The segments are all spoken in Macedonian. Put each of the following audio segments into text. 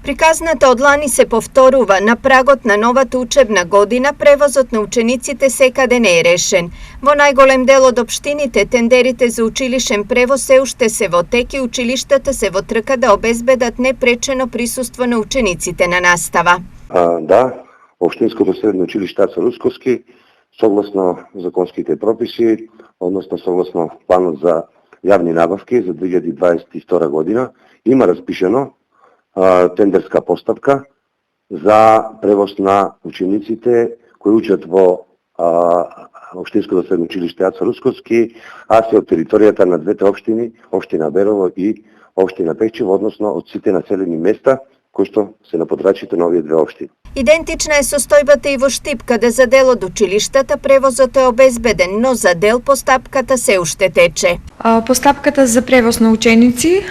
Приказната од лани се повторува. На прагот на новата учебна година превозот на учениците секаде не е решен. Во најголем дел од општините тендерите за училишен превоз се уште се во тек и училиштата се во трка да обезбедат непречено присуство на учениците на настава. Да, Општинското средно училиште Аца Русковски, согласно законските прописи, односно согласно планот за јавни набавки за 2022 година, има распишено тендерска постапка за превоз на учениците кои учат во Општинското средно училиште Аца Русковски, а се од територијата на двете општини, општина Берово и општина Пехчево, односно од сите населени места кои што се на подрачјето на овие две општини. Идентична е состојбата и во Штип, каде за дел од училиштата превозот е обезбеден, но за дел постапката се уште тече. Постапката за превоз на ученици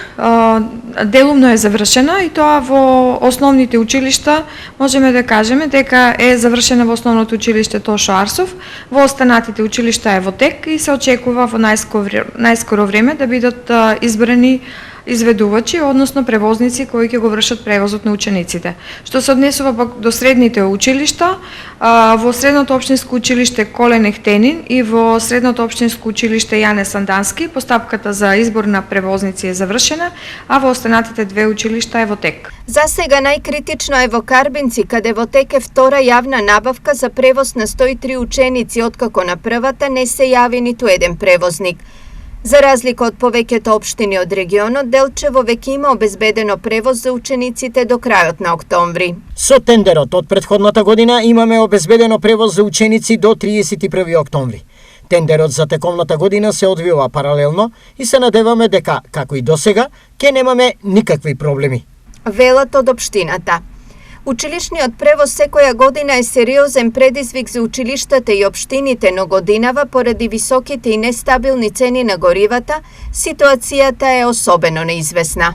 делумно е завршена и тоа во основните училишта можеме да кажеме дека е завршена во основното училиште Тошо Арсов, во останатите училишта е во тек и се очекува во најскоро време да бидат избрани изведувачи, односно превозници кои ќе го вршат превозот на учениците. Што се однесува до средните училишта, во Средното општинско училиште Колен Ехтенин и во Средното општинско училиште Јане Сандански постапката за избор на превозници е завршена, а во останатите две училишта е во тек. За сега најкритично е во Карбинци, каде во тек е втора јавна набавка за превоз на 103 ученици, откако на првата не се јави ниту еден превозник. За разлика од повеќето општини од регионот, Делчево веќе има обезбедено превоз за учениците до крајот на октомври. Со тендерот од претходната година имаме обезбедено превоз за ученици до 31 октомври. Тендерот за текомната година се одвива паралелно и се надеваме дека, како и досега, ќе немаме никакви проблеми. Велат од општината. Училишниот превоз секоја година е сериозен предизвик за училиштата и општините, но годинава поради високите и нестабилни цени на горивата, ситуацијата е особено неизвестна.